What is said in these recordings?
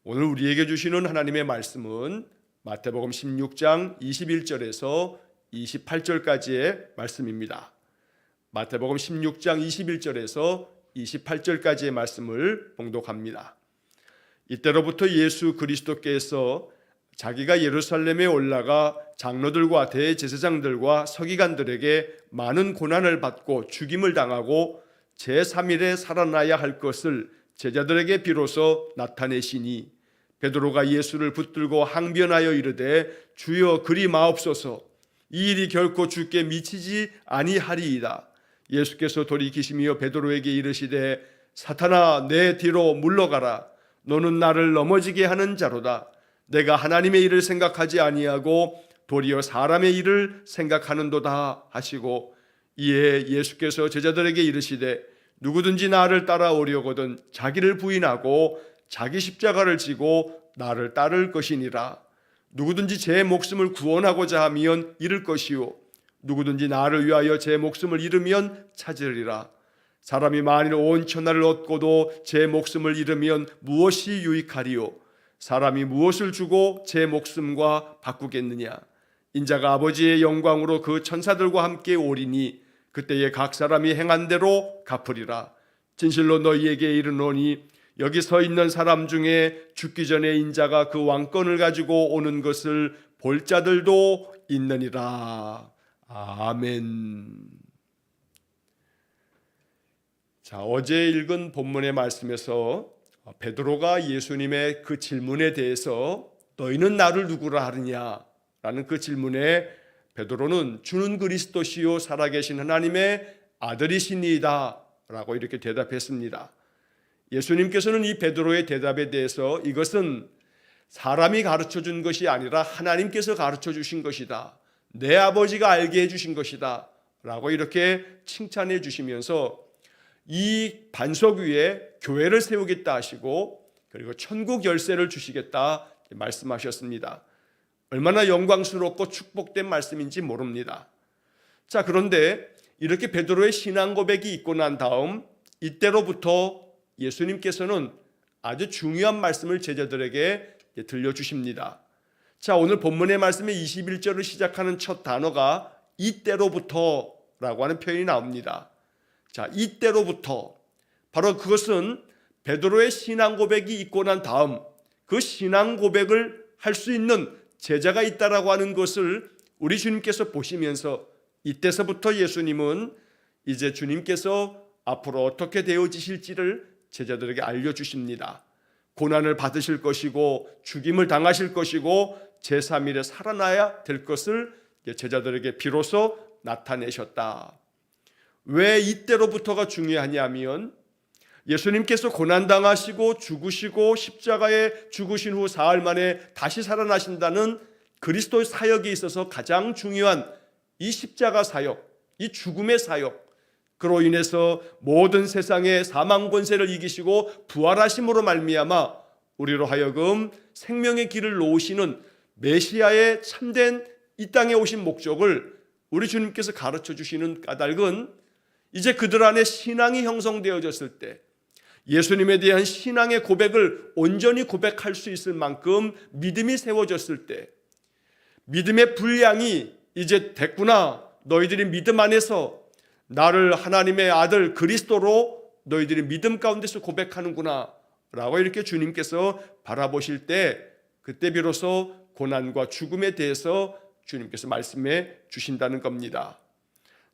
오늘 우리에게 주시는 하나님의 말씀은 마태복음 16장 21절에서 28절까지의 말씀입니다. 마태복음 16장 21절에서 28절까지의 말씀을 봉독합니다. 이때로부터 예수 그리스도께서 자기가 예루살렘에 올라가 장로들과 대제사장들과 서기관들에게 많은 고난을 받고 죽임을 당하고 제3일에 살아나야 할 것을 제자들에게 비로소 나타내시니 베드로가 예수를 붙들고 항변하여 이르되 주여 그리 마옵소서 이 일이 결코 주께 미치지 아니하리이다. 예수께서 돌이키시며 베드로에게 이르시되 사탄아 내 뒤로 물러가라. 너는 나를 넘어지게 하는 자로다. 내가 하나님의 일을 생각하지 아니하고 도리어 사람의 일을 생각하는도다 하시고 이에 예수께서 제자들에게 이르시되 누구든지 나를 따라오려거든 자기를 부인하고 자기 십자가를 지고 나를 따를 것이니라. 누구든지 제 목숨을 구원하고자 하면 잃을 것이요 누구든지 나를 위하여 제 목숨을 잃으면 찾으리라. 사람이 만일 온 천하를 얻고도 제 목숨을 잃으면 무엇이 유익하리요? 사람이 무엇을 주고 제 목숨과 바꾸겠느냐? 인자가 아버지의 영광으로 그 천사들과 함께 오리니 그때에 각 사람이 행한 대로 갚으리라. 진실로 너희에게 이르노니 여기 서 있는 사람 중에 죽기 전에 인자가 그 왕권을 가지고 오는 것을 볼 자들도 있느니라. 아멘. 자, 어제 읽은 본문의 말씀에서 베드로가 예수님의 그 질문에 대해서 너희는 나를 누구라 하느냐라는 그 질문에 베드로는 주는 그리스도시요 살아계신 하나님의 아들이시니이다 라고 이렇게 대답했습니다. 예수님께서는 이 베드로의 대답에 대해서 이것은 사람이 가르쳐 준 것이 아니라 하나님께서 가르쳐 주신 것이다. 내 아버지가 알게 해주신 것이다 라고 이렇게 칭찬해 주시면서 이 반석 위에 교회를 세우겠다 하시고 그리고 천국 열쇠를 주시겠다 말씀하셨습니다. 얼마나 영광스럽고 축복된 말씀인지 모릅니다. 자, 그런데 이렇게 베드로의 신앙 고백이 있고 난 다음 이때로부터 예수님께서는 아주 중요한 말씀을 제자들에게 들려주십니다. 자, 오늘 본문의 말씀의 21절을 시작하는 첫 단어가 이때로부터라고 하는 표현이 나옵니다. 자, 이때로부터 바로 그것은 베드로의 신앙 고백이 있고 난 다음 그 신앙 고백을 할 수 있는 제자가 있다라고 하는 것을 우리 주님께서 보시면서 이때서부터 예수님은 이제 주님께서 앞으로 어떻게 되어지실지를 제자들에게 알려주십니다. 고난을 받으실 것이고 죽임을 당하실 것이고 제3일에 살아나야 될 것을 제자들에게 비로소 나타내셨다. 왜 이때로부터가 중요하냐면 예수님께서 고난당하시고 죽으시고 십자가에 죽으신 후 사흘 만에 다시 살아나신다는 그리스도의 사역에 있어서 가장 중요한 이 십자가 사역, 이 죽음의 사역, 그로 인해서 모든 세상의 사망 권세를 이기시고 부활하심으로 말미암아 우리로 하여금 생명의 길을 놓으시는 메시아의 참된 이 땅에 오신 목적을 우리 주님께서 가르쳐 주시는 까닭은 이제 그들 안에 신앙이 형성되어졌을 때 예수님에 대한 신앙의 고백을 온전히 고백할 수 있을 만큼 믿음이 세워졌을 때 믿음의 분량이 이제 됐구나. 너희들이 믿음 안에서 나를 하나님의 아들 그리스도로 너희들이 믿음 가운데서 고백하는구나 라고 이렇게 주님께서 바라보실 때 그때 비로소 고난과 죽음에 대해서 주님께서 말씀해 주신다는 겁니다.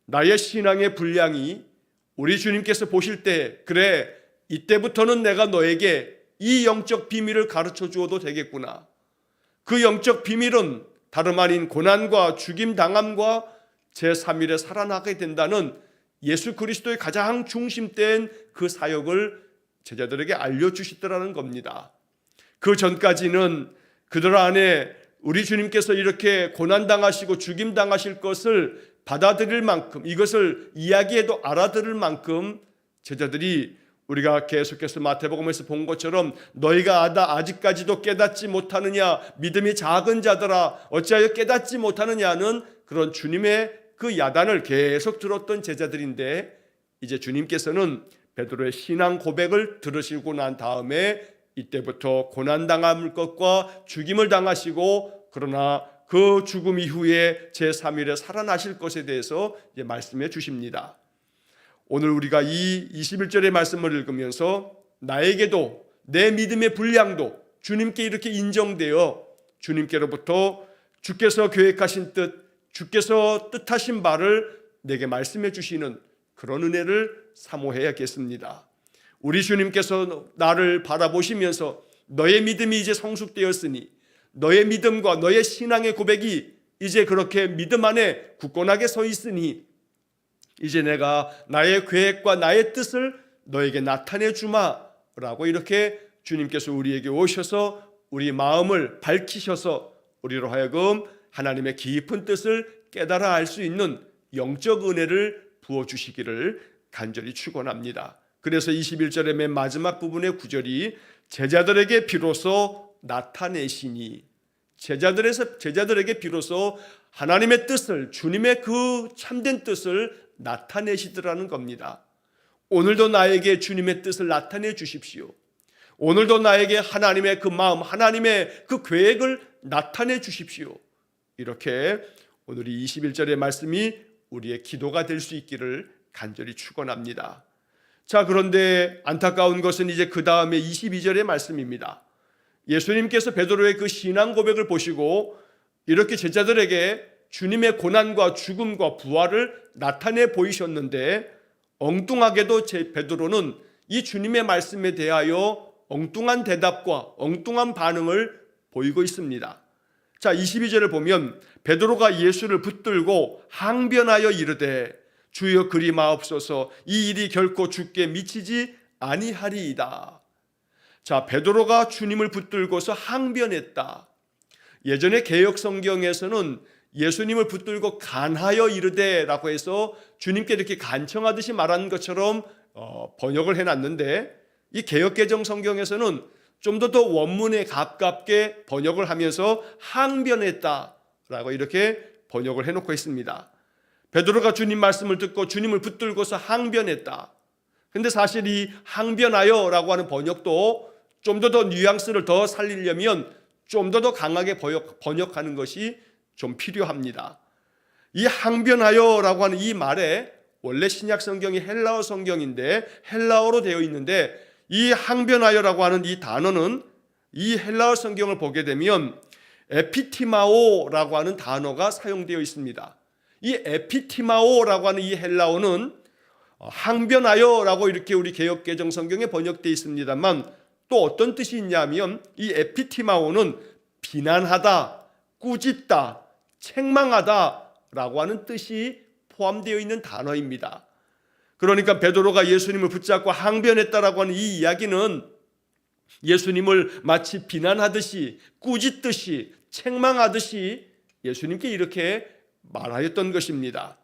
나의 신앙의 분량이 우리 주님께서 보실 때 그래 이때부터는 내가 너에게 이 영적 비밀을 가르쳐 주어도 되겠구나. 그 영적 비밀은 다름 아닌 고난과 죽임 당함과 제3일에 살아나게 된다는 예수 그리스도의 가장 중심된 그 사역을 제자들에게 알려주시더라는 겁니다. 그 전까지는 그들 안에 우리 주님께서 이렇게 고난당하시고 죽임당하실 것을 받아들일 만큼 이것을 이야기해도 알아들을 만큼 제자들이 우리가 계속해서 마태복음에서 본 것처럼 너희가 아직까지도 깨닫지 못하느냐 믿음이 작은 자들아 어찌하여 깨닫지 못하느냐는 그런 주님의 그 야단을 계속 들었던 제자들인데 이제 주님께서는 베드로의 신앙 고백을 들으시고 난 다음에 이때부터 고난당할 것과 죽임을 당하시고 그러나 그 죽음 이후에 제3일에 살아나실 것에 대해서 이제 말씀해 주십니다. 오늘 우리가 이 21절의 말씀을 읽으면서 나에게도 내 믿음의 분량도 주님께 이렇게 인정되어 주님께로부터 주께서 계획하신 뜻, 주께서 뜻하신 바를 내게 말씀해 주시는 그런 은혜를 사모해야겠습니다. 우리 주님께서 나를 바라보시면서 너의 믿음이 이제 성숙되었으니 너의 믿음과 너의 신앙의 고백이 이제 그렇게 믿음 안에 굳건하게 서 있으니 이제 내가 나의 계획과 나의 뜻을 너에게 나타내 주마라고 이렇게 주님께서 우리에게 오셔서 우리 마음을 밝히셔서 우리로 하여금 하나님의 깊은 뜻을 깨달아 알 수 있는 영적 은혜를 부어주시기를 간절히 축원합니다. 그래서 21절의 맨 마지막 부분의 구절이 제자들에게 비로소 나타내시니 제자들에게 비로소 하나님의 뜻을 주님의 그 참된 뜻을 나타내시더라는 겁니다. 오늘도 나에게 주님의 뜻을 나타내 주십시오. 오늘도 나에게 하나님의 그 마음, 하나님의 그 계획을 나타내 주십시오. 이렇게 오늘 이 21절의 말씀이 우리의 기도가 될 수 있기를 간절히 축원합니다. 자, 그런데 안타까운 것은 이제 그 다음에 22절의 말씀입니다. 예수님께서 베드로의 그 신앙 고백을 보시고 이렇게 제자들에게 주님의 고난과 죽음과 부활을 나타내 보이셨는데 엉뚱하게도 베드로는 이 주님의 말씀에 대하여 엉뚱한 대답과 엉뚱한 반응을 보이고 있습니다. 자, 22절을 보면 베드로가 예수를 붙들고 항변하여 이르되 주여 그리 마옵소서 이 일이 결코 주께 미치지 아니하리이다. 자, 베드로가 주님을 붙들고서 항변했다. 예전에 개역 성경에서는 예수님을 붙들고 간하여 이르되라고 해서 주님께 이렇게 간청하듯이 말하는 것처럼 번역을 해놨는데 이 개역개정 성경에서는 좀 더 원문에 가깝게 번역을 하면서 항변했다라고 이렇게 번역을 해놓고 있습니다. 베드로가 주님 말씀을 듣고 주님을 붙들고서 항변했다. 근데 사실 이 항변하여라고 하는 번역도 좀 더 뉘앙스를 더 살리려면 좀 더 강하게 번역하는 것이 좀 필요합니다. 이 항변하여라고 하는 이 말에 원래 신약 성경이 헬라어 성경인데 헬라어로 되어 있는데 이 항변하여라고 하는 이 단어는 이 헬라어 성경을 보게 되면 에피티마오라고 하는 단어가 사용되어 있습니다. 이 에피티마오라고 하는 이 헬라어는 항변하여라고 이렇게 우리 개역개정 성경에 번역되어 있습니다만 또 어떤 뜻이 있냐면 이 에피티마오는 비난하다, 꾸짖다, 책망하다라고 하는 뜻이 포함되어 있는 단어입니다. 그러니까 베드로가 예수님을 붙잡고 항변했다라고 하는 이 이야기는 예수님을 마치 비난하듯이 꾸짖듯이 책망하듯이 예수님께 이렇게 말하였던 것입니다.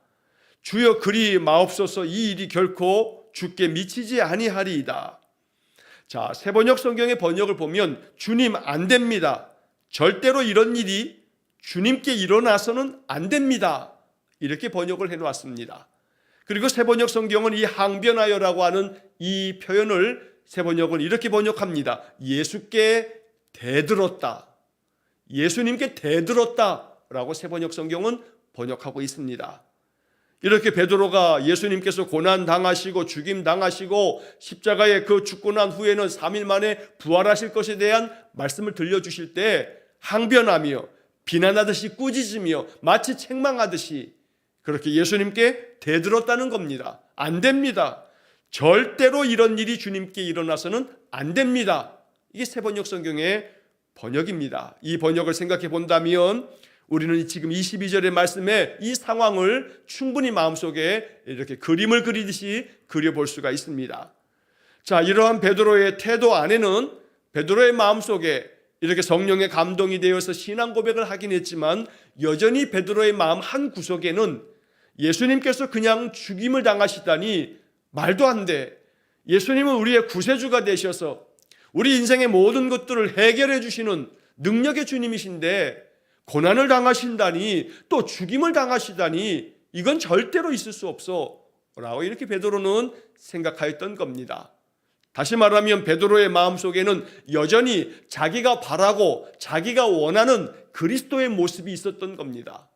주여 그리 마옵소서 이 일이 결코 주께 미치지 아니하리이다. 자, 새번역 성경의 번역을 보면 주님 안 됩니다. 절대로 이런 일이 주님께 일어나서는 안 됩니다. 이렇게 번역을 해놓았습니다. 그리고 새번역 성경은 이 항변하여라고 하는 이 표현을 새번역은 이렇게 번역합니다. 예수께 대들었다. 예수님께 대들었다라고 새번역 성경은 번역하고 있습니다. 이렇게 베드로가 예수님께서 고난 당하시고 죽임 당하시고 십자가에 그 죽고 난 후에는 3일 만에 부활하실 것에 대한 말씀을 들려주실 때 항변하며 비난하듯이 꾸짖으며 마치 책망하듯이 그렇게 예수님께 대들었다는 겁니다. 안 됩니다. 절대로 이런 일이 주님께 일어나서는 안 됩니다. 이게 새번역 성경의 번역입니다. 이 번역을 생각해 본다면 우리는 지금 22절의 말씀에 이 상황을 충분히 마음속에 이렇게 그림을 그리듯이 그려볼 수가 있습니다. 자, 이러한 베드로의 태도 안에는 베드로의 마음속에 이렇게 성령의 감동이 되어서 신앙 고백을 하긴 했지만 여전히 베드로의 마음 한 구석에는 예수님께서 그냥 죽임을 당하시다니 말도 안 돼. 예수님은 우리의 구세주가 되셔서 우리 인생의 모든 것들을 해결해 주시는 능력의 주님이신데 고난을 당하신다니 또 죽임을 당하시다니 이건 절대로 있을 수 없어 라고 이렇게 베드로는 생각하였던 겁니다. 다시 말하면 베드로의 마음속에는 여전히 자기가 바라고 자기가 원하는 그리스도의 모습이 있었던 겁니다.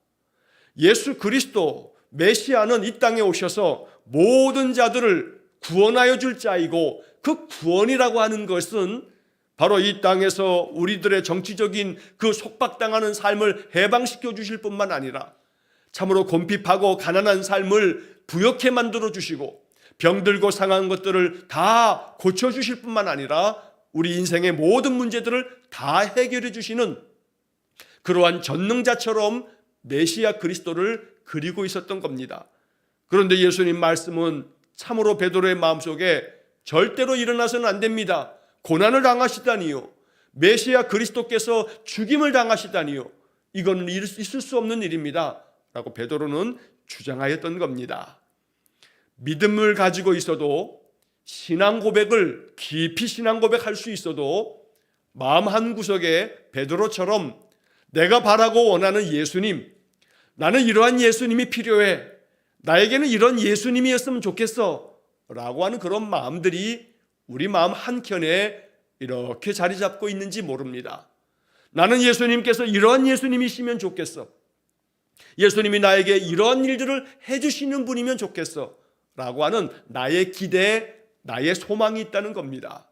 예수 그리스도 메시아는 이 땅에 오셔서 모든 자들을 구원하여 줄 자이고, 그 구원이라고 하는 것은 바로 이 땅에서 우리들의 정치적인 그 속박당하는 삶을 해방시켜 주실 뿐만 아니라 참으로 곤핍하고 가난한 삶을 부욕해 만들어 주시고, 병들고 상한 것들을 다 고쳐주실 뿐만 아니라 우리 인생의 모든 문제들을 다 해결해 주시는 그러한 전능자처럼 메시아 그리스도를 그리고 있었던 겁니다. 그런데 예수님 말씀은 참으로 베드로의 마음속에 절대로 일어나서는 안 됩니다. 고난을 당하시다니요, 메시아 그리스도께서 죽임을 당하시다니요, 이건 있을 수 없는 일입니다 라고 베드로는 주장하였던 겁니다. 믿음을 가지고 있어도, 신앙 고백을 깊이 신앙 고백할 수 있어도 마음 한구석에 베드로처럼 내가 바라고 원하는 예수님, 나는 이러한 예수님이 필요해, 나에게는 이런 예수님이었으면 좋겠어 라고 하는 그런 마음들이 우리 마음 한켠에 이렇게 자리 잡고 있는지 모릅니다. 나는 예수님께서 이러한 예수님이시면 좋겠어, 예수님이 나에게 이러한 일들을 해주시는 분이면 좋겠어 라고 하는 나의 기대, 나의 소망이 있다는 겁니다.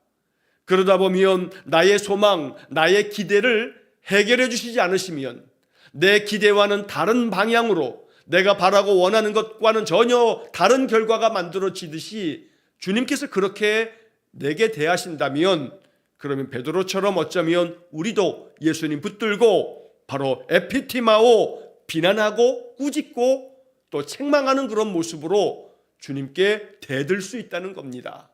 그러다 보면 나의 소망, 나의 기대를 해결해 주시지 않으시면 내 기대와는 다른 방향으로 내가 바라고 원하는 것과는 전혀 다른 결과가 만들어지듯이 주님께서 그렇게 내게 대하신다면, 그러면 베드로처럼 어쩌면 우리도 예수님 붙들고 바로 에피티마오, 비난하고 꾸짖고 또 책망하는 그런 모습으로 주님께 대들 수 있다는 겁니다.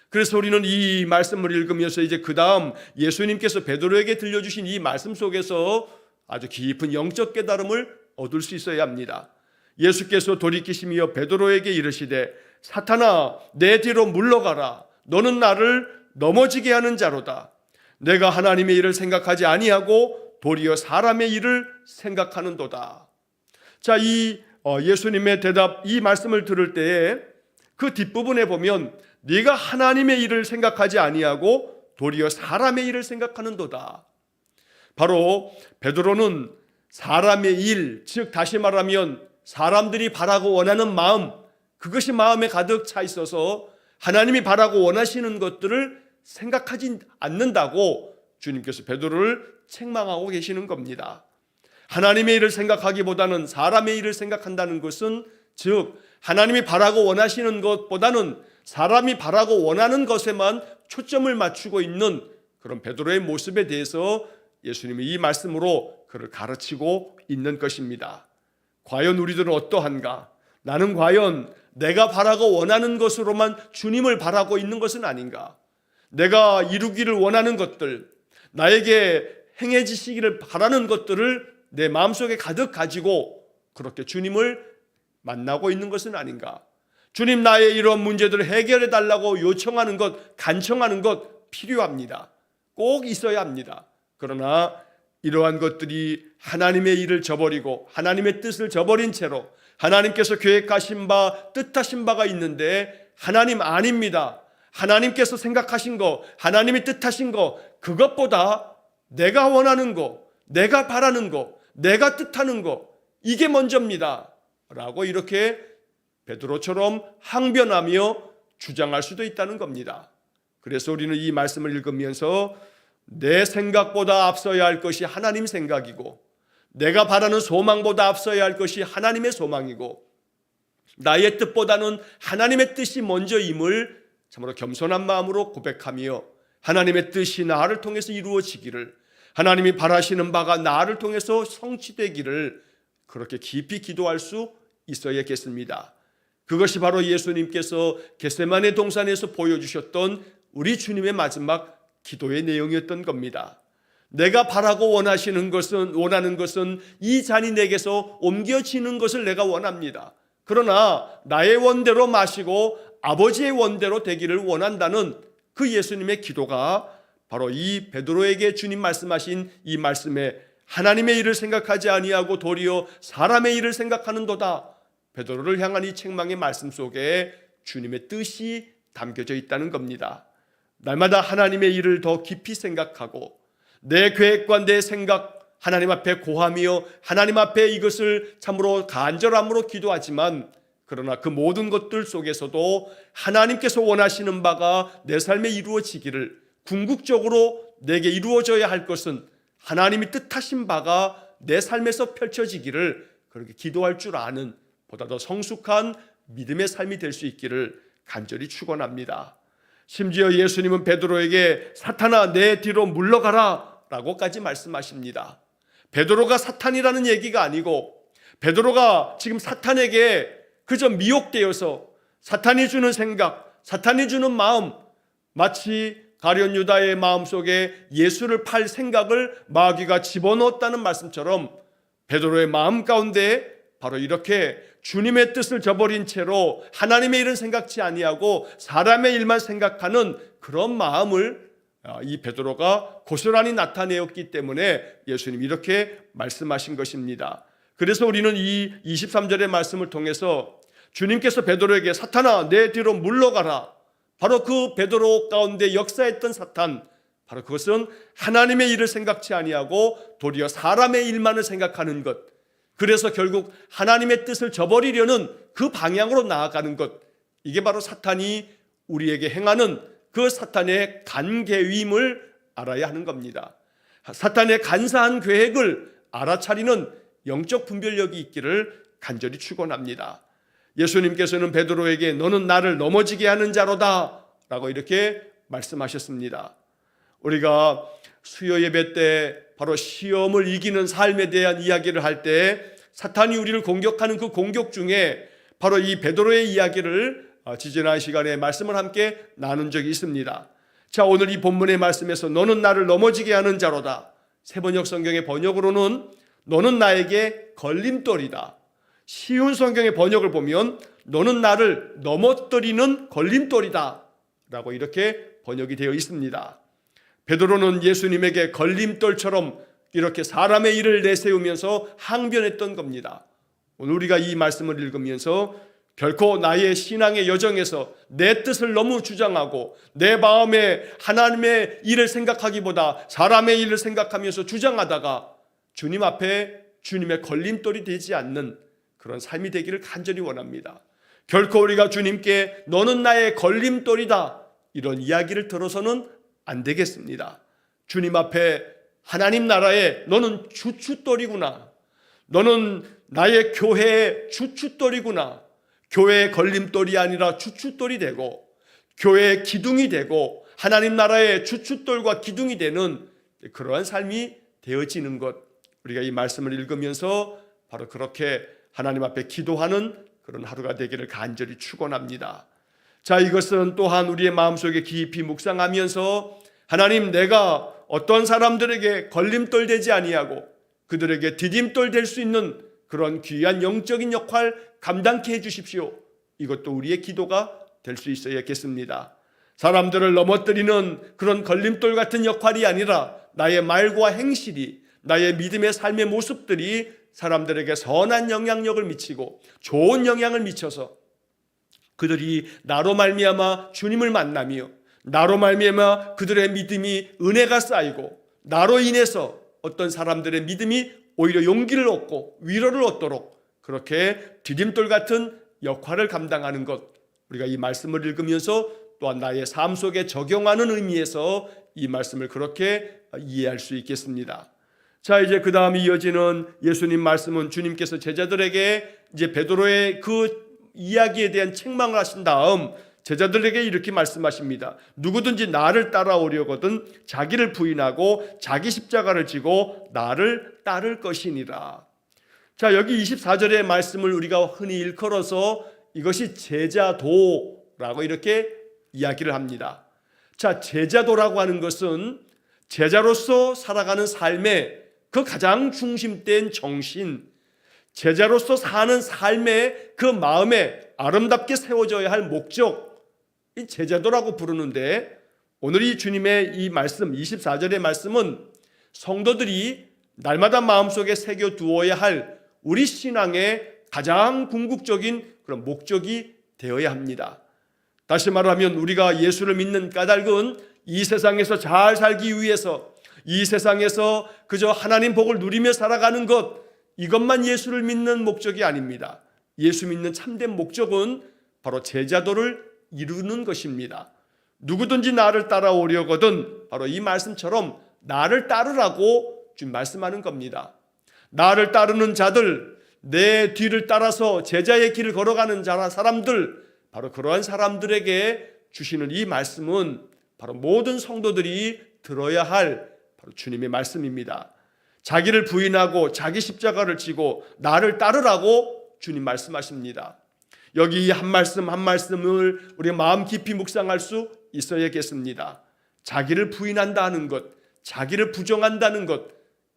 그래서 우리는 이 말씀을 읽으면서 이제 그 다음 예수님께서 베드로에게 들려주신 이 말씀 속에서 아주 깊은 영적 깨달음을 얻을 수 있어야 합니다. 예수께서 돌이키시며 베드로에게 이르시되 사탄아, 내 뒤로 물러가라, 너는 나를 넘어지게 하는 자로다. 내가 하나님의 일을 생각하지 아니하고 도리어 사람의 일을 생각하는도다. 자, 이 예수님의 대답, 이 말씀을 들을 때에 그 뒷부분에 보면 네가 하나님의 일을 생각하지 아니하고 도리어 사람의 일을 생각하는도다. 바로 베드로는 사람의 일, 즉 다시 말하면 사람들이 바라고 원하는 마음, 그것이 마음에 가득 차 있어서 하나님이 바라고 원하시는 것들을 생각하지 않는다고 주님께서 베드로를 책망하고 계시는 겁니다. 하나님의 일을 생각하기보다는 사람의 일을 생각한다는 것은, 즉 하나님이 바라고 원하시는 것보다는 사람이 바라고 원하는 것에만 초점을 맞추고 있는 그런 베드로의 모습에 대해서 예수님이 이 말씀으로 그를 가르치고 있는 것입니다. 과연 우리들은 어떠한가? 나는 과연 내가 바라고 원하는 것으로만 주님을 바라고 있는 것은 아닌가? 내가 이루기를 원하는 것들, 나에게 행해지시기를 바라는 것들을 내 마음속에 가득 가지고 그렇게 주님을 만나고 있는 것은 아닌가? 주님, 나의 이런 문제들을 해결해 달라고 요청하는 것, 간청하는 것 필요합니다. 꼭 있어야 합니다. 그러나 이러한 것들이 하나님의 일을 저버리고 하나님의 뜻을 저버린 채로 하나님께서 계획하신 바, 뜻하신 바가 있는데 하나님 아닙니다, 하나님께서 생각하신 거, 하나님이 뜻하신 거, 그것보다 내가 원하는 거, 내가 바라는 거, 내가 뜻하는 거, 이게 먼저입니다 라고 이렇게 베드로처럼 항변하며 주장할 수도 있다는 겁니다. 그래서 우리는 이 말씀을 읽으면서 내 생각보다 앞서야 할 것이 하나님 생각이고, 내가 바라는 소망보다 앞서야 할 것이 하나님의 소망이고, 나의 뜻보다는 하나님의 뜻이 먼저임을 참으로 겸손한 마음으로 고백하며 하나님의 뜻이 나를 통해서 이루어지기를, 하나님이 바라시는 바가 나를 통해서 성취되기를 그렇게 깊이 기도할 수 있어야겠습니다. 그것이 바로 예수님께서 겟세마네 동산에서 보여주셨던 우리 주님의 마지막 기도의 내용이었던 겁니다. 내가 바라고 원하는 것은 이 잔이 내게서 옮겨지는 것을 내가 원합니다. 그러나 나의 원대로 마시고 아버지의 원대로 되기를 원한다는 그 예수님의 기도가 바로 이 베드로에게 주님 말씀하신 이 말씀에 하나님의 일을 생각하지 아니하고 도리어 사람의 일을 생각하는도다, 베드로를 향한 이 책망의 말씀 속에 주님의 뜻이 담겨져 있다는 겁니다. 날마다 하나님의 일을 더 깊이 생각하고 내 계획과 내 생각 하나님 앞에 고하며 하나님 앞에 이것을 참으로 간절함으로 기도하지만, 그러나 그 모든 것들 속에서도 하나님께서 원하시는 바가 내 삶에 이루어지기를, 궁극적으로 내게 이루어져야 할 것은 하나님이 뜻하신 바가 내 삶에서 펼쳐지기를 그렇게 기도할 줄 아는 보다 더 성숙한 믿음의 삶이 될 수 있기를 간절히 축원합니다. 심지어 예수님은 베드로에게 사탄아 내 뒤로 물러가라 라고까지 말씀하십니다. 베드로가 사탄이라는 얘기가 아니고 베드로가 지금 사탄에게 그저 미혹되어서 사탄이 주는 생각, 사탄이 주는 마음, 마치 가룟 유다의 마음속에 예수를 팔 생각을 마귀가 집어넣었다는 말씀처럼 베드로의 마음 가운데 바로 이렇게 주님의 뜻을 저버린 채로 하나님의 일은 생각지 아니하고 사람의 일만 생각하는 그런 마음을 이 베드로가 고스란히 나타내었기 때문에 예수님이 이렇게 말씀하신 것입니다. 그래서 우리는 이 23절의 말씀을 통해서 주님께서 베드로에게 사탄아 내 뒤로 물러가라, 바로 그 베드로 가운데 역사했던 사탄, 바로 그것은 하나님의 일을 생각지 아니하고 도리어 사람의 일만을 생각하는 것, 그래서 결국 하나님의 뜻을 저버리려는 그 방향으로 나아가는 것, 이게 바로 사탄이 우리에게 행하는 그 사탄의 간계임을 알아야 하는 겁니다. 사탄의 간사한 계획을 알아차리는 영적 분별력이 있기를 간절히 축원합니다. 예수님께서는 베드로에게 너는 나를 넘어지게 하는 자로다 라고 이렇게 말씀하셨습니다. 우리가 수요 예배 때 바로 시험을 이기는 삶에 대한 이야기를 할 때 사탄이 우리를 공격하는 그 공격 중에 바로 이 베드로의 이야기를 지지난 시간에 말씀을 함께 나눈 적이 있습니다. 자, 오늘 이 본문의 말씀에서 너는 나를 넘어지게 하는 자로다, 새번역 성경의 번역으로는 너는 나에게 걸림돌이다, 쉬운 성경의 번역을 보면 너는 나를 넘어뜨리는 걸림돌이다 라고 이렇게 번역이 되어 있습니다. 베드로는 예수님에게 걸림돌처럼 이렇게 사람의 일을 내세우면서 항변했던 겁니다. 오늘 우리가 이 말씀을 읽으면서 결코 나의 신앙의 여정에서 내 뜻을 너무 주장하고 내 마음에 하나님의 일을 생각하기보다 사람의 일을 생각하면서 주장하다가 주님 앞에 주님의 걸림돌이 되지 않는 그런 삶이 되기를 간절히 원합니다. 결코 우리가 주님께 너는 나의 걸림돌이다 이런 이야기를 들어서는 안 되겠습니다. 주님 앞에 하나님 나라에 너는 주춧돌이구나, 너는 나의 교회의 주춧돌이구나, 교회의 걸림돌이 아니라 주춧돌이 되고 교회의 기둥이 되고 하나님 나라의 주춧돌과 기둥이 되는 그러한 삶이 되어지는 것, 우리가 이 말씀을 읽으면서 바로 그렇게 하나님 앞에 기도하는 그런 하루가 되기를 간절히 축원합니다. 자, 이것은 또한 우리의 마음속에 깊이 묵상하면서 하나님, 내가 어떤 사람들에게 걸림돌 되지 아니하고 그들에게 디딤돌 될 수 있는 그런 귀한 영적인 역할 감당케 해주십시오. 이것도 우리의 기도가 될 수 있어야겠습니다. 사람들을 넘어뜨리는 그런 걸림돌 같은 역할이 아니라 나의 말과 행실이, 나의 믿음의 삶의 모습들이 사람들에게 선한 영향력을 미치고 좋은 영향을 미쳐서 그들이 나로 말미암아 주님을 만나며 나로 말미암아 그들의 믿음이 은혜가 쌓이고 나로 인해서 어떤 사람들의 믿음이 오히려 용기를 얻고 위로를 얻도록 그렇게 디딤돌 같은 역할을 감당하는 것, 우리가 이 말씀을 읽으면서 또한 나의 삶 속에 적용하는 의미에서 이 말씀을 그렇게 이해할 수 있겠습니다. 자, 이제 그 다음 이어지는 예수님 말씀은 주님께서 제자들에게 이제 베드로의 그 이야기에 대한 책망을 하신 다음 제자들에게 이렇게 말씀하십니다. 누구든지 나를 따라오려거든 자기를 부인하고 자기 십자가를 지고 나를 따를 것이니라. 자, 여기 24절의 말씀을 우리가 흔히 일컬어서 이것이 제자도라고 이렇게 이야기를 합니다. 자, 제자도라고 하는 것은 제자로서 살아가는 삶의 그 가장 중심된 정신, 제자로서 사는 삶의 그 마음에 아름답게 세워져야 할 목적, 이 제자도라고 부르는데 오늘 이 주님의 이 말씀 24절의 말씀은 성도들이 날마다 마음속에 새겨두어야 할 우리 신앙의 가장 궁극적인 그런 목적이 되어야 합니다. 다시 말하면 우리가 예수를 믿는 까닭은 이 세상에서 잘 살기 위해서, 이 세상에서 그저 하나님 복을 누리며 살아가는 것, 이것만 예수를 믿는 목적이 아닙니다. 예수 믿는 참된 목적은 바로 제자도를 이루는 것입니다. 누구든지 나를 따라오려거든, 바로 이 말씀처럼 나를 따르라고 지금 말씀하는 겁니다. 나를 따르는 자들, 내 뒤를 따라서 제자의 길을 걸어가는 사람들, 바로 그러한 사람들에게 주시는 이 말씀은 바로 모든 성도들이 들어야 할 바로 주님의 말씀입니다. 자기를 부인하고 자기 십자가를 지고 나를 따르라고 주님 말씀하십니다. 여기 한 말씀 한 말씀을 우리 마음 깊이 묵상할 수 있어야겠습니다. 자기를 부인한다는 것, 자기를 부정한다는 것,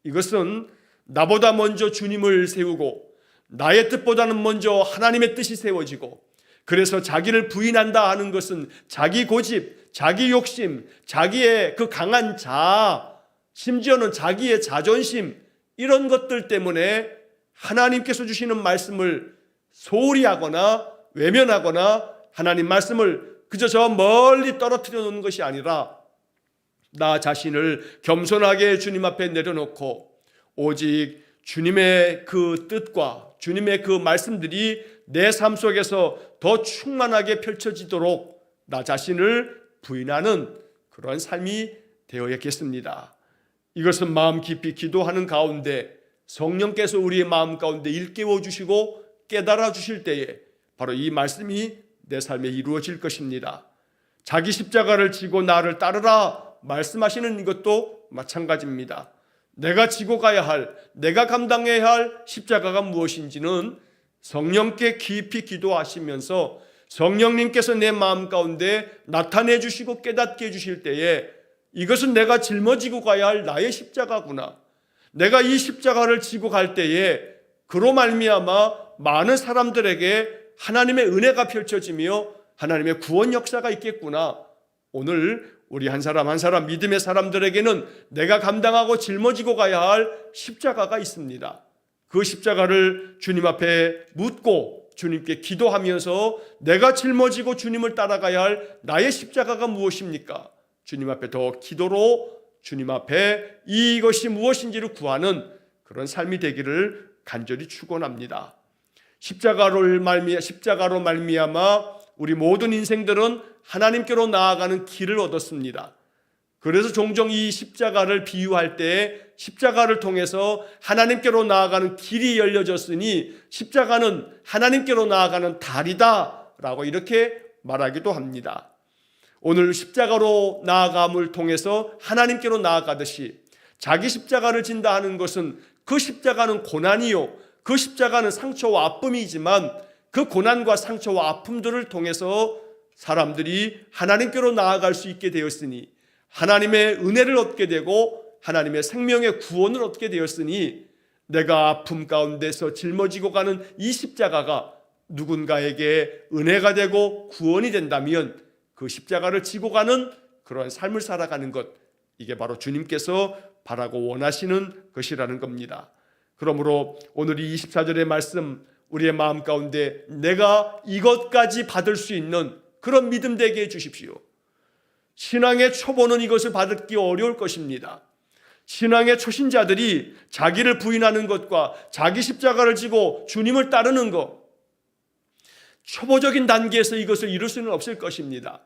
이것은 나보다 먼저 주님을 세우고 나의 뜻보다는 먼저 하나님의 뜻이 세워지고, 그래서 자기를 부인한다 하는 것은 자기 고집, 자기 욕심, 자기의 그 강한 자아, 심지어는 자기의 자존심, 이런 것들 때문에 하나님께서 주시는 말씀을 소홀히 하거나 외면하거나 하나님 말씀을 그저 저 멀리 떨어뜨려 놓는 것이 아니라 나 자신을 겸손하게 주님 앞에 내려놓고 오직 주님의 그 뜻과 주님의 그 말씀들이 내 삶 속에서 더 충만하게 펼쳐지도록 나 자신을 부인하는 그런 삶이 되어야겠습니다. 이것은 마음 깊이 기도하는 가운데 성령께서 우리의 마음 가운데 일깨워 주시고 깨달아 주실 때에 바로 이 말씀이 내 삶에 이루어질 것입니다. 자기 십자가를 지고 나를 따르라 말씀하시는 이것도 마찬가지입니다. 내가 지고 가야 할, 내가 감당해야 할 십자가가 무엇인지는 성령께 깊이 기도하시면서 성령님께서 내 마음 가운데 나타내 주시고 깨닫게 해주실 때에 이것은 내가 짊어지고 가야 할 나의 십자가구나, 내가 이 십자가를 지고 갈 때에 그로 말미암아 많은 사람들에게 하나님의 은혜가 펼쳐지며 하나님의 구원 역사가 있겠구나. 오늘 우리 한 사람 한 사람 믿음의 사람들에게는 내가 감당하고 짊어지고 가야 할 십자가가 있습니다. 그 십자가를 주님 앞에 묻고 주님께 기도하면서 내가 짊어지고 주님을 따라가야 할 나의 십자가가 무엇입니까? 주님 앞에 더 기도로 주님 앞에 이것이 무엇인지를 구하는 그런 삶이 되기를 간절히 축원합니다. 십자가로 말미암아 우리 모든 인생들은 하나님께로 나아가는 길을 얻었습니다. 그래서 종종 이 십자가를 비유할 때 십자가를 통해서 하나님께로 나아가는 길이 열려졌으니 십자가는 하나님께로 나아가는 다리다 라고 이렇게 말하기도 합니다. 오늘 십자가로 나아감을 통해서 하나님께로 나아가듯이 자기 십자가를 진다 하는 것은 그 십자가는 고난이요, 그 십자가는 상처와 아픔이지만 그 고난과 상처와 아픔들을 통해서 사람들이 하나님께로 나아갈 수 있게 되었으니 하나님의 은혜를 얻게 되고 하나님의 생명의 구원을 얻게 되었으니 내가 아픔 가운데서 짊어지고 가는 이 십자가가 누군가에게 은혜가 되고 구원이 된다면 그 십자가를 지고 가는 그러한 삶을 살아가는 것, 이게 바로 주님께서 바라고 원하시는 것이라는 겁니다. 그러므로 오늘 이 24절의 말씀, 우리의 마음 가운데 내가 이것까지 받을 수 있는 그런 믿음 되게 해주십시오. 신앙의 초보는 이것을 받기 어려울 것입니다. 신앙의 초신자들이 자기를 부인하는 것과 자기 십자가를 지고 주님을 따르는 것, 초보적인 단계에서 이것을 이룰 수는 없을 것입니다.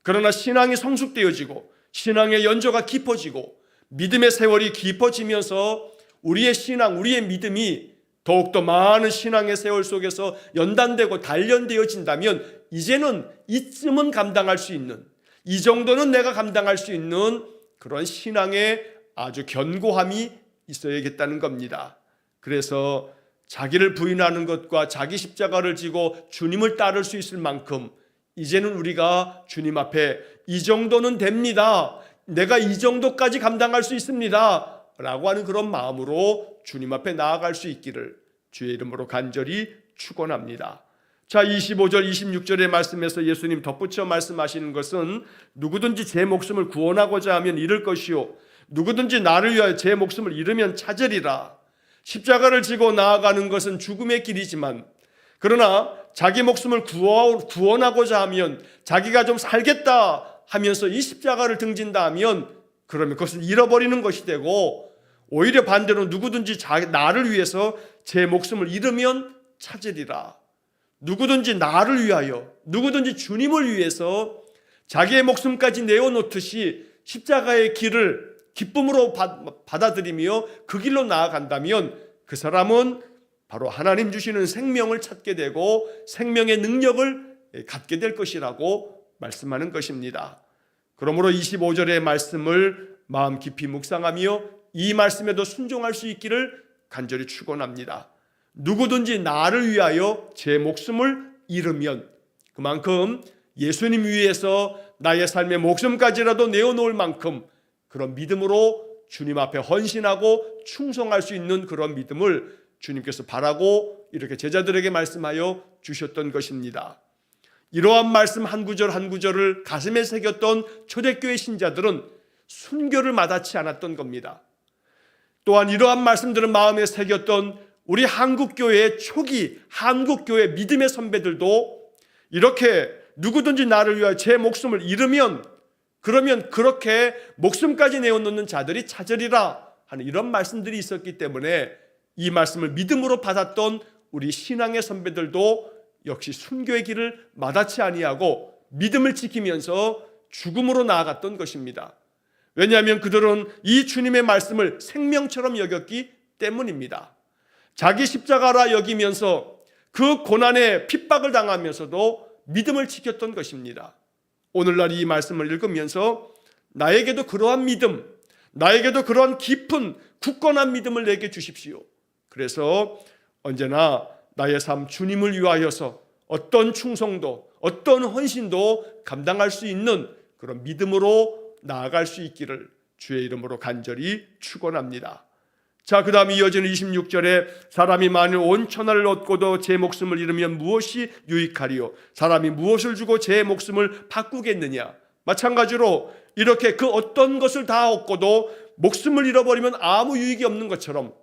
그러나 신앙이 성숙되어지고 신앙의 연조가 깊어지고 믿음의 세월이 깊어지면서 우리의 신앙, 우리의 믿음이 더욱더 많은 신앙의 세월 속에서 연단되고 단련되어진다면 이제는 이쯤은 감당할 수 있는, 이 정도는 내가 감당할 수 있는 그런 신앙의 아주 견고함이 있어야겠다는 겁니다. 그래서 자기를 부인하는 것과 자기 십자가를 지고 주님을 따를 수 있을 만큼 이제는 우리가 주님 앞에 이 정도는 됩니다, 내가 이 정도까지 감당할 수 있습니다 라고 하는 그런 마음으로 주님 앞에 나아갈 수 있기를 주의 이름으로 간절히 축원합니다. 자, 25절 26절의 말씀에서 예수님 덧붙여 말씀하시는 것은 누구든지 제 목숨을 구원하고자 하면 잃을 것이요 누구든지 나를 위하여 제 목숨을 잃으면 찾으리라. 십자가를 지고 나아가는 것은 죽음의 길이지만 그러나 자기 목숨을 구원하고자 하면, 자기가 좀 살겠다 하면서 이 십자가를 등진다 하면 그러면 그것을 잃어버리는 것이 되고, 오히려 반대로 누구든지 나를 위해서 제 목숨을 잃으면 찾으리라. 누구든지 나를 위하여, 누구든지 주님을 위해서 자기의 목숨까지 내어놓듯이 십자가의 길을 기쁨으로 받아들이며 그 길로 나아간다면 그 사람은 바로 하나님 주시는 생명을 찾게 되고 생명의 능력을 갖게 될 것이라고 말씀하는 것입니다. 그러므로 25절의 말씀을 마음 깊이 묵상하며 이 말씀에도 순종할 수 있기를 간절히 축원합니다. 누구든지 나를 위하여 제 목숨을 잃으면, 그만큼 예수님 위해서 나의 삶의 목숨까지라도 내어놓을 만큼 그런 믿음으로 주님 앞에 헌신하고 충성할 수 있는 그런 믿음을 주님께서 바라고 이렇게 제자들에게 말씀하여 주셨던 것입니다. 이러한 말씀 한 구절 한 구절을 가슴에 새겼던 초대교회 신자들은 순교를 마다치 않았던 겁니다. 또한 이러한 말씀들을 마음에 새겼던 우리 한국교회의 초기 한국교회 믿음의 선배들도 이렇게 누구든지 나를 위하여 제 목숨을 잃으면, 그러면 그렇게 목숨까지 내어놓는 자들이 찾으리라 하는 이런 말씀들이 있었기 때문에 이 말씀을 믿음으로 받았던 우리 신앙의 선배들도 역시 순교의 길을 마다치 아니하고 믿음을 지키면서 죽음으로 나아갔던 것입니다. 왜냐하면 그들은 이 주님의 말씀을 생명처럼 여겼기 때문입니다. 자기 십자가라 여기면서 그 고난에 핍박을 당하면서도 믿음을 지켰던 것입니다. 오늘날 이 말씀을 읽으면서 나에게도 그러한 믿음, 나에게도 그러한 깊은 굳건한 믿음을 내게 주십시오. 그래서 언제나 나의 삶 주님을 위하여서 어떤 충성도, 어떤 헌신도 감당할 수 있는 그런 믿음으로 나아갈 수 있기를 주의 이름으로 간절히 축원합니다. 자, 그 다음 이어지는 26절에 사람이 만일 온 천하를 얻고도 제 목숨을 잃으면 무엇이 유익하리요? 사람이 무엇을 주고 제 목숨을 바꾸겠느냐? 마찬가지로 이렇게 그 어떤 것을 다 얻고도 목숨을 잃어버리면 아무 유익이 없는 것처럼,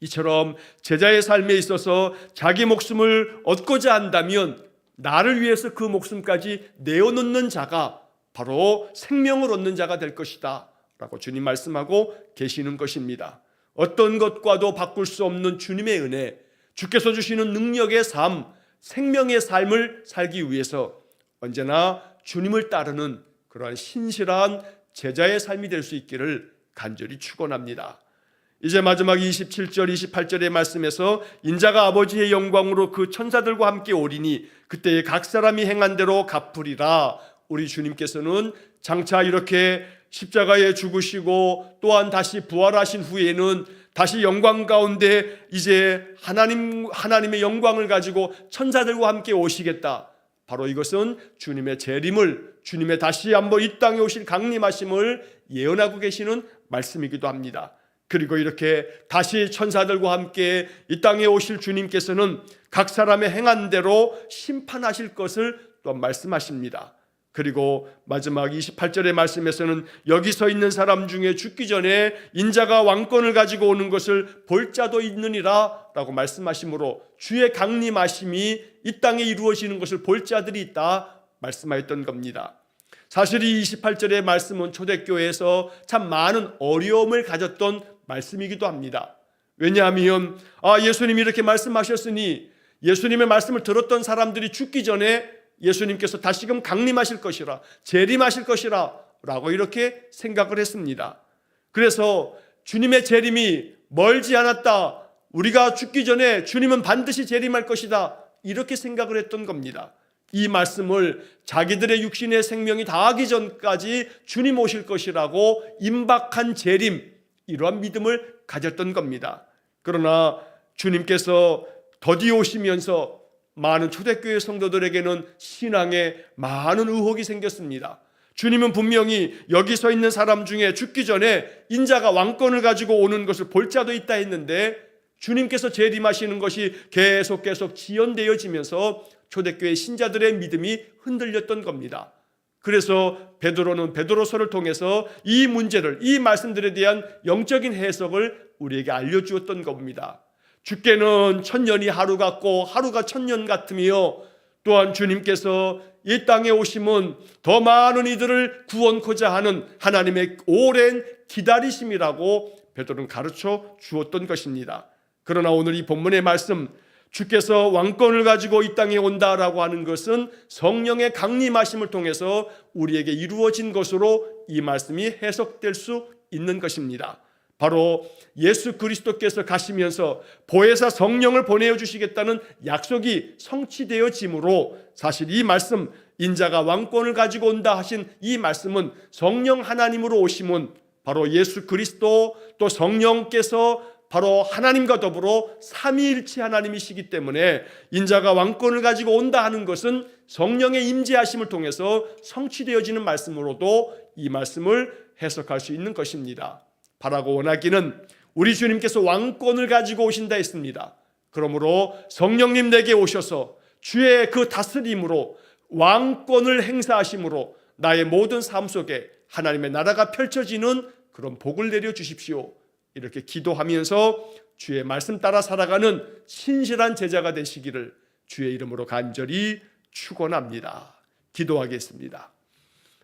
이처럼 제자의 삶에 있어서 자기 목숨을 얻고자 한다면 나를 위해서 그 목숨까지 내어놓는 자가 바로 생명을 얻는 자가 될 것이다 라고 주님 말씀하고 계시는 것입니다. 어떤 것과도 바꿀 수 없는 주님의 은혜, 주께서 주시는 능력의 삶, 생명의 삶을 살기 위해서 언제나 주님을 따르는 그러한 신실한 제자의 삶이 될 수 있기를 간절히 축원합니다. 이제 마지막 27절 28절의 말씀에서 인자가 아버지의 영광으로 그 천사들과 함께 오리니 그때에 각 사람이 행한 대로 갚으리라. 우리 주님께서는 장차 이렇게 십자가에 죽으시고 또한 다시 부활하신 후에는 다시 영광 가운데 이제 하나님의 영광을 가지고 천사들과 함께 오시겠다. 바로 이것은 주님의 재림을, 주님의 다시 한번 이 땅에 오실 강림하심을 예언하고 계시는 말씀이기도 합니다. 그리고 이렇게 다시 천사들과 함께 이 땅에 오실 주님께서는 각 사람의 행한 대로 심판하실 것을 또한 말씀하십니다. 그리고 마지막 28절의 말씀에서는 여기 서 있는 사람 중에 죽기 전에 인자가 왕권을 가지고 오는 것을 볼 자도 있느니라 라고 말씀하시므로 주의 강림하심이 이 땅에 이루어지는 것을 볼 자들이 있다 말씀하였던 겁니다. 사실 이 28절의 말씀은 초대교회에서 참 많은 어려움을 가졌던 말씀이기도 합니다. 왜냐하면 예수님이 이렇게 말씀하셨으니 예수님의 말씀을 들었던 사람들이 죽기 전에 예수님께서 다시금 강림하실 것이라, 재림하실 것이라 라고 이렇게 생각을 했습니다. 그래서 주님의 재림이 멀지 않았다, 우리가 죽기 전에 주님은 반드시 재림할 것이다, 이렇게 생각을 했던 겁니다. 이 말씀을 자기들의 육신의 생명이 다하기 전까지 주님 오실 것이라고 임박한 재림, 이러한 믿음을 가졌던 겁니다. 그러나 주님께서 더디 오시면서 많은 초대교회 성도들에게는 신앙에 많은 의혹이 생겼습니다. 주님은 분명히 여기 서 있는 사람 중에 죽기 전에 인자가 왕권을 가지고 오는 것을 볼 자도 있다 했는데 주님께서 재림하시는 것이 계속 지연되어지면서 초대교회 신자들의 믿음이 흔들렸던 겁니다. 그래서 베드로는 베드로서를 통해서 이 문제를, 이 말씀들에 대한 영적인 해석을 우리에게 알려주었던 겁니다. 주께는 천년이 하루 같고 하루가 천년 같으며 또한 주님께서 이 땅에 오심은 더 많은 이들을 구원코자 하는 하나님의 오랜 기다리심이라고 베드로는 가르쳐 주었던 것입니다. 그러나 오늘 이 본문의 말씀, 주께서 왕권을 가지고 이 땅에 온다라고 하는 것은 성령의 강림하심을 통해서 우리에게 이루어진 것으로 이 말씀이 해석될 수 있는 것입니다. 바로 예수 그리스도께서 가시면서 보혜사 성령을 보내주시겠다는 약속이 성취되어지므로 사실 이 말씀, 인자가 왕권을 가지고 온다 하신 이 말씀은 성령 하나님으로 오심은 바로 예수 그리스도 또 성령께서 바로 하나님과 더불어 삼위일체 하나님이시기 때문에 인자가 왕권을 가지고 온다 하는 것은 성령의 임재하심을 통해서 성취되어지는 말씀으로도 이 말씀을 해석할 수 있는 것입니다. 바라고 원하기는 우리 주님께서 왕권을 가지고 오신다 했습니다. 그러므로 성령님 내게 오셔서 주의 그 다스림으로 왕권을 행사하심으로 나의 모든 삶 속에 하나님의 나라가 펼쳐지는 그런 복을 내려 주십시오. 이렇게 기도하면서 주의 말씀 따라 살아가는 신실한 제자가 되시기를 주의 이름으로 간절히 축원합니다. 기도하겠습니다.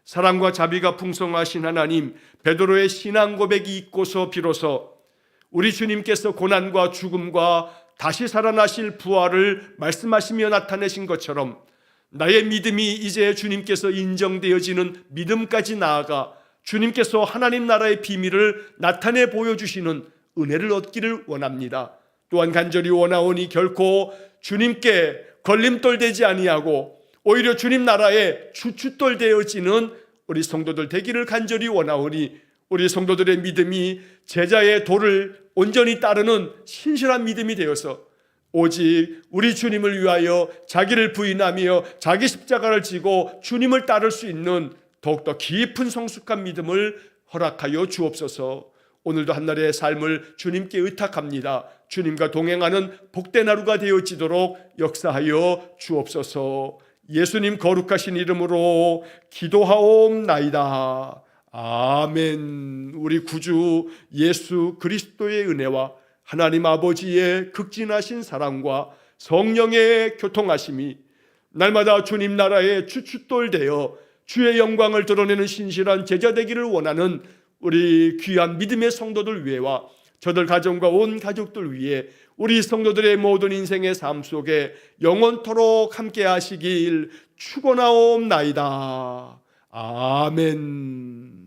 사랑과 자비가 풍성하신 하나님, 베드로의 신앙 고백이 있고서 비로소 우리 주님께서 고난과 죽음과 다시 살아나실 부활을 말씀하시며 나타내신 것처럼 나의 믿음이 이제 주님께서 인정되어지는 믿음까지 나아가 주님께서 하나님 나라의 비밀을 나타내 보여주시는 은혜를 얻기를 원합니다. 또한 간절히 원하오니 결코 주님께 걸림돌 되지 아니하고 오히려 주님 나라에 주춧돌 되어지는 우리 성도들 되기를 간절히 원하오니 우리 성도들의 믿음이 제자의 도를 온전히 따르는 신실한 믿음이 되어서 오직 우리 주님을 위하여 자기를 부인하며 자기 십자가를 지고 주님을 따를 수 있는 더욱더 깊은 성숙한 믿음을 허락하여 주옵소서. 오늘도 한날의 삶을 주님께 의탁합니다. 주님과 동행하는 복된 하루가 되어지도록 역사하여 주옵소서. 예수님 거룩하신 이름으로 기도하옵나이다. 아멘. 우리 구주 예수 그리스도의 은혜와 하나님 아버지의 극진하신 사랑과 성령의 교통하심이 날마다 주님 나라의 주춧돌 되어 주의 영광을 드러내는 신실한 제자 되기를 원하는 우리 귀한 믿음의 성도들 위해와 저들 가정과 온 가족들 위해 우리 성도들의 모든 인생의 삶 속에 영원토록 함께 하시길 축원하옵나이다. 아멘.